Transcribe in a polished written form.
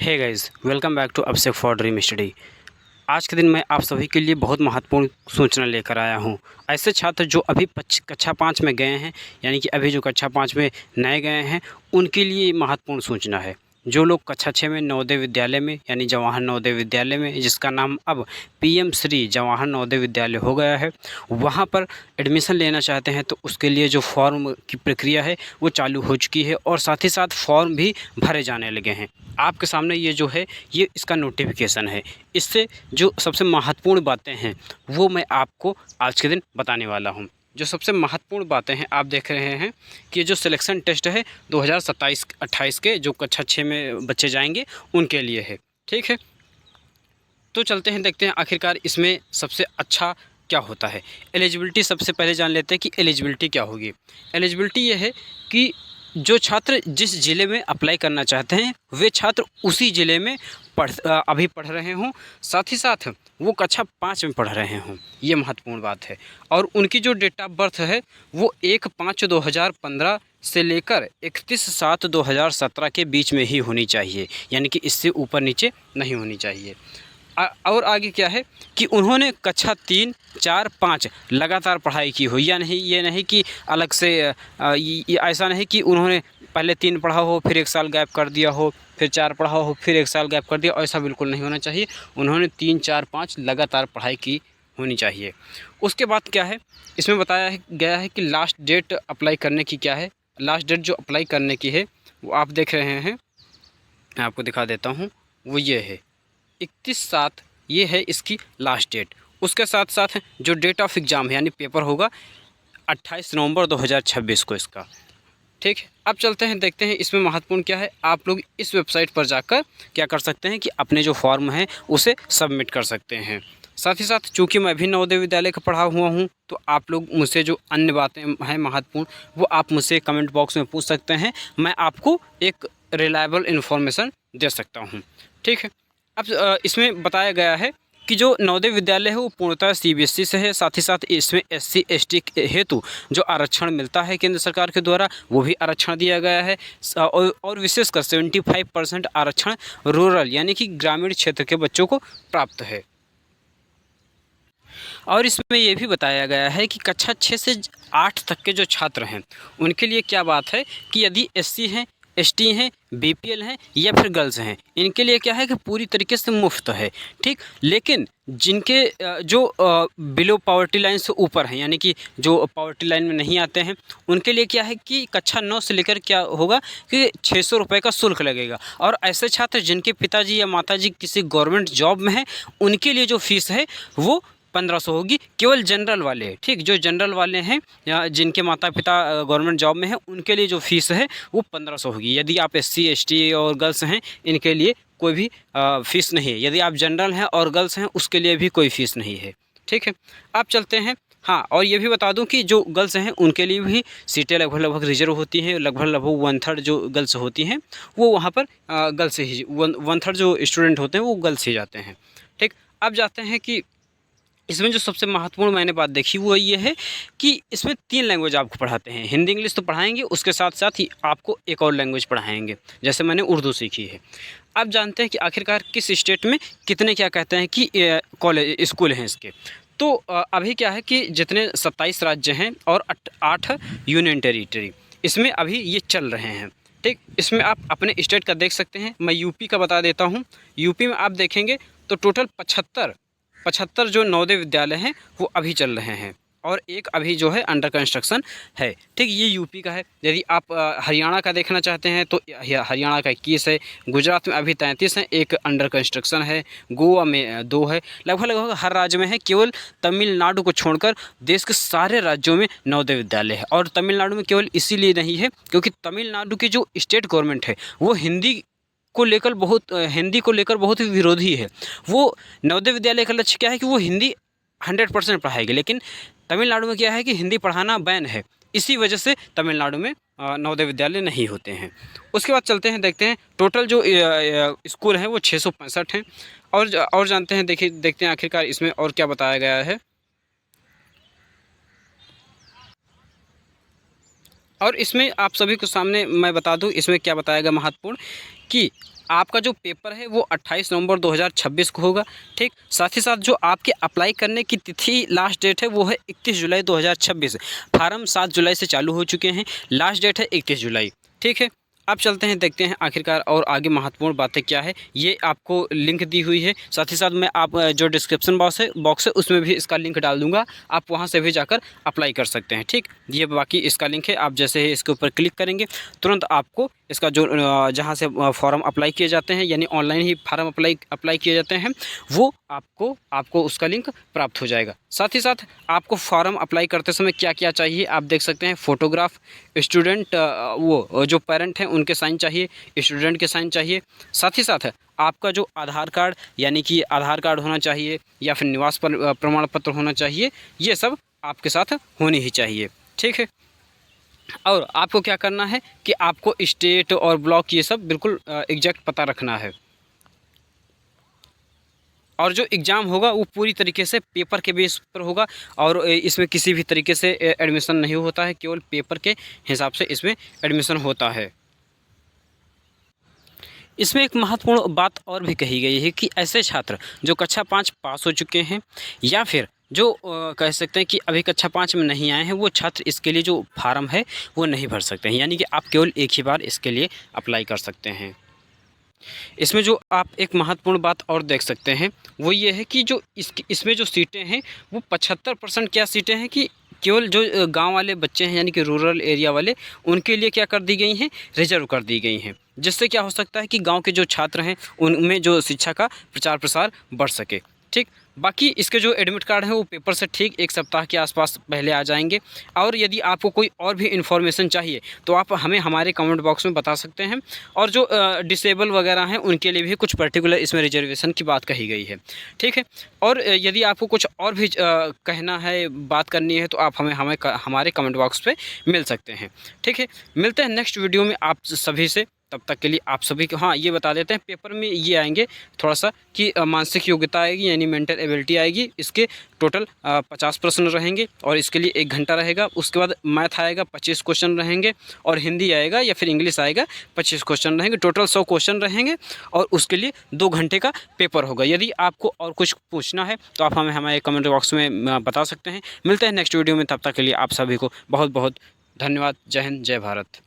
Hey guys, welcome back to Upsec for dream study. आज के दिन मैं आप सभी के लिए बहुत महत्वपूर्ण सूचना लेकर आया हूं। ऐसे छात्र जो अभी कक्षा 5 में गए हैं, यानी कि अभी जो कक्षा 5 में नए गए हैं, उनके लिए महत्वपूर्ण सूचना है। जो लोग कक्षा 6 में नवोदय विद्यालय में, यानी जवाहर नवोदय विद्यालय में, जिसका नाम अब पीएम श्री जवाहर नवोदय विद्यालय हो गया है, वहाँ पर एडमिशन लेना चाहते हैं तो उसके लिए जो फॉर्म की प्रक्रिया है वो चालू हो चुकी है और साथ ही साथ फॉर्म भी भरे जाने लगे हैं। आपके सामने ये जो है ये इसका नोटिफिकेशन है। इससे जो सबसे महत्वपूर्ण बातें हैं वो मैं आपको आज के दिन बताने वाला हूँ। जो सबसे महत्वपूर्ण बातें हैं, आप देख रहे हैं कि जो सिलेक्शन टेस्ट है 2027-28 के, जो कक्षा 6 में बच्चे जाएंगे उनके लिए है। ठीक है, तो चलते हैं, देखते हैं आखिरकार इसमें सबसे अच्छा क्या होता है। एलिजिबिलिटी सबसे पहले जान लेते हैं कि एलिजिबिलिटी क्या होगी। एलिजिबिलिटी ये है कि जो छात्र जिस ज़िले में अप्लाई करना चाहते हैं वे छात्र उसी ज़िले में अभी पढ़ रहे हों, साथ ही साथ वो कक्षा 5 में पढ़ रहे हों। ये महत्वपूर्ण बात है। और उनकी जो डेट ऑफ बर्थ है वो 1/5/2015 से लेकर 31/7/2017 के बीच में ही होनी चाहिए, यानी कि इससे ऊपर नीचे नहीं होनी चाहिए। और आगे क्या है कि उन्होंने कक्षा 3, 4, 5 लगातार पढ़ाई की हो, या नहीं, ये नहीं कि अलग से ऐसा नहीं कि उन्होंने पहले 3 पढ़ा हो फिर 1 साल गैप कर दिया हो, फिर 4 पढ़ा हो फिर 1 साल गैप कर दिया, ऐसा बिल्कुल नहीं होना चाहिए। उन्होंने 3, 4, 5 लगातार पढ़ाई की होनी चाहिए। उसके बाद क्या है, इसमें बताया गया है कि लास्ट डेट अप्लाई करने की क्या है। लास्ट डेट जो अप्लाई करने की है वो आप देख रहे हैं, मैं आपको दिखा देता हूँ, वो ये है 31/7, ये है इसकी लास्ट डेट। उसके साथ साथ जो डेट ऑफ एग्ज़ाम है यानी पेपर होगा 28 नवंबर 2026 को इसका। ठीक है, अब चलते हैं, देखते हैं इसमें महत्वपूर्ण क्या है। आप लोग इस वेबसाइट पर जाकर क्या कर सकते हैं कि अपने जो फॉर्म है उसे सबमिट कर सकते हैं। साथ ही साथ चूँकि मैं भी नवोदय विद्यालय का पढ़ा हुआ हूँ, तो आप लोग मुझसे जो अन्य बातें हैं महत्वपूर्ण, वो आप मुझसे कमेंट बॉक्स में पूछ सकते हैं। मैं आपको एक रिलायबल इन्फॉर्मेशन दे सकता हूँ। ठीक है, अब इसमें बताया गया है कि जो नवोदय विद्यालय है वो पूर्णतः सीबीएसई से है। साथ ही साथ इसमें एससी एसटी हेतु जो आरक्षण मिलता है केंद्र सरकार के द्वारा, वो भी आरक्षण दिया गया है। और विशेषकर 75% आरक्षण रूरल यानी कि ग्रामीण क्षेत्र के बच्चों को प्राप्त है। और इसमें ये भी बताया गया है कि कक्षा 6 से 8 तक के जो छात्र हैं उनके लिए क्या बात है कि यदि एससी हैं, एसटी हैं, बीपीएल हैं या फिर गर्ल्स हैं, इनके लिए क्या है कि पूरी तरीके से मुफ्त है। ठीक, लेकिन जिनके जो बिलो पावर्टी लाइन से ऊपर हैं, यानी कि जो पावर्टी लाइन में नहीं आते हैं, उनके लिए क्या है कि कक्षा 9 से लेकर क्या होगा कि 600 रुपये का शुल्क लगेगा। और ऐसे छात्र जिनके पिताजी या माताजी किसी गवर्नमेंट जॉब में हैं, उनके लिए जो फीस है वो 1500 होगी। केवल जनरल वाले, ठीक, जो जनरल वाले हैं या जिनके माता पिता गवर्नमेंट जॉब में हैं, उनके लिए जो फ़ीस है वो 1500 होगी। यदि आप एससी एसटी और गर्ल्स हैं, इनके लिए कोई भी फ़ीस नहीं है। यदि आप जनरल हैं और गर्ल्स हैं, उसके लिए भी कोई फ़ीस नहीं है। ठीक है, आप चलते हैं। हाँ, और ये भी बता दूं कि जो गर्ल्स हैं उनके लिए भी सीटें लगभग रिजर्व होती हैं। लगभग 1/3 जो गर्ल्स होती हैं वो वहाँ पर गर्ल्स ही 1/3 जो स्टूडेंट होते हैं वो गर्ल्स ही जाते हैं। ठीक, अब जाते हैं कि इसमें जो सबसे महत्वपूर्ण मैंने बात देखी वो ये है कि इसमें 3 लैंग्वेज आपको पढ़ाते हैं। हिंदी इंग्लिश तो पढ़ाएंगे, उसके साथ साथ ही आपको एक और लैंग्वेज पढ़ाएंगे, जैसे मैंने उर्दू सीखी है। अब जानते हैं कि आखिरकार किस स्टेट में कितने क्या कहते हैं कि कॉलेज स्कूल हैं इसके। तो अभी क्या है कि जितने 27 राज्य हैं और 8 यूनियन टेरिटरी, इसमें अभी ये चल रहे हैं। ठीक, इसमें आप अपने स्टेट का देख सकते हैं। मैं यूपी का बता देता हूँ। यूपी में आप देखेंगे तो टोटल 75 जो नवोदय विद्यालय हैं वो अभी चल रहे हैं, और एक अभी जो है अंडर कंस्ट्रक्शन है। ठीक, ये यूपी का है। यदि आप हरियाणा का देखना चाहते हैं तो हरियाणा का 21 है, गुजरात में अभी 33 हैं, एक अंडर कंस्ट्रक्शन है, गोवा में 2 है। लगभग हर राज्य में है। केवल तमिलनाडु को छोड़कर देश के सारे राज्यों में नवोदय विद्यालय है। और तमिलनाडु में केवल इसीलिए नहीं है क्योंकि तमिलनाडु की जो स्टेट गवर्नमेंट है वो हिंदी को लेकर बहुत ही विरोधी है। वो नवोदय विद्यालय का लक्ष्य क्या है कि वो हिंदी 100% पढ़ाएगी, लेकिन तमिलनाडु में क्या है कि हिंदी पढ़ाना बैन है। इसी वजह से तमिलनाडु में नवोदय विद्यालय नहीं होते हैं। उसके बाद चलते हैं, देखते हैं टोटल जो स्कूल हैं वो 665 हैं। और जानते हैं, देखते हैं आखिरकार इसमें और क्या बताया गया है। और इसमें आप सभी को सामने मैं बता दूं इसमें क्या बताया गया महत्वपूर्ण, कि आपका जो पेपर है वो 28 नवंबर 2026 को होगा। ठीक, साथ ही साथ जो आपके अप्लाई करने की तिथि लास्ट डेट है वो है 31 जुलाई 2026। फार्म 7 जुलाई से चालू हो चुके हैं, लास्ट डेट है 31 जुलाई। ठीक है, अब चलते हैं, देखते हैं आखिरकार और आगे महत्वपूर्ण बातें क्या है। ये आपको लिंक दी हुई है, साथ ही साथ मैं आप जो डिस्क्रिप्शन बॉक्स है उसमें भी इसका लिंक डाल दूंगा, आप वहां से भी जाकर अप्लाई कर सकते हैं। ठीक, ये बाकी इसका लिंक है, आप जैसे ही इसके ऊपर क्लिक करेंगे तुरंत आपको इसका जो जहाँ से फॉर्म अप्लाई किए जाते हैं, यानी ऑनलाइन ही फॉर्म अप्लाई किए जाते हैं, वो आपको उसका लिंक प्राप्त हो जाएगा। साथ ही साथ आपको फॉर्म अप्लाई करते समय क्या क्या चाहिए आप देख सकते हैं। फ़ोटोग्राफ, स्टूडेंट वो जो पेरेंट हैं उनके साइन चाहिए, स्टूडेंट के साइन चाहिए। साथ ही साथ आपका जो आधार कार्ड, यानी कि आधार कार्ड होना चाहिए या फिर निवास प्रमाण पत्र होना चाहिए, ये सब आपके साथ होनी ही चाहिए। ठीक है, और आपको क्या करना है कि आपको स्टेट और ब्लॉक ये सब बिल्कुल एग्जैक्ट पता रखना है। और जो एग्ज़ाम होगा वो पूरी तरीके से पेपर के बेस पर होगा, और इसमें किसी भी तरीके से एडमिशन नहीं होता है, केवल पेपर के हिसाब से इसमें एडमिशन होता है। इसमें एक महत्वपूर्ण बात और भी कही गई है कि ऐसे छात्र जो कक्षा 5 पास हो चुके हैं या फिर जो कह सकते हैं कि अभी कक्षा 5 में नहीं आए हैं, वो छात्र इसके लिए जो फार्म है वो नहीं भर सकते हैं, यानी कि आप केवल एक ही बार इसके लिए अप्लाई कर सकते हैं। इसमें जो आप एक महत्वपूर्ण बात और देख सकते हैं वो ये है कि जो इसमें जो सीटें हैं वो 75% क्या सीटें हैं कि केवल जो गांव वाले बच्चे हैं, यानी कि रूरल एरिया वाले, उनके लिए क्या कर दी गई हैं, रिजर्व कर दी गई हैं। जिससे क्या हो सकता है कि गांव के जो छात्र हैं उनमें जो शिक्षा का प्रचार प्रसार बढ़ सके। ठीक, बाकी इसके जो एडमिट कार्ड हैं वो पेपर से ठीक 1 सप्ताह के आसपास पहले आ जाएंगे। और यदि आपको कोई और भी इन्फॉर्मेशन चाहिए तो आप हमें हमारे कमेंट बॉक्स में बता सकते हैं। और जो डिसेबल वगैरह हैं उनके लिए भी कुछ पर्टिकुलर इसमें रिजर्वेशन की बात कही गई है। ठीक है, और यदि आपको कुछ और भी कहना है, बात करनी है, तो आप हमें हमारे कमेंट बॉक्स पे मिल सकते हैं। ठीक है, मिलते हैं नेक्स्ट वीडियो में आप सभी से। तब तक के लिए आप सभी को हाँ ये बता देते हैं, पेपर में ये आएंगे थोड़ा सा कि मानसिक योग्यता आएगी, यानी मेंटल एबिलिटी आएगी। इसके टोटल 50 प्रश्न रहेंगे और इसके लिए 1 घंटा रहेगा। उसके बाद मैथ आएगा, 25 क्वेश्चन रहेंगे, और हिंदी आएगा या फिर इंग्लिश आएगा, 25 क्वेश्चन रहेंगे। टोटल 100 क्वेश्चन रहेंगे और उसके लिए 2 घंटे का पेपर होगा। यदि आपको और कुछ पूछना है तो आप हमें हमारे कमेंट बॉक्स में बता सकते हैं। मिलते हैं नेक्स्ट वीडियो में, तब तक के लिए आप सभी को बहुत बहुत धन्यवाद। जय हिंद, जय भारत।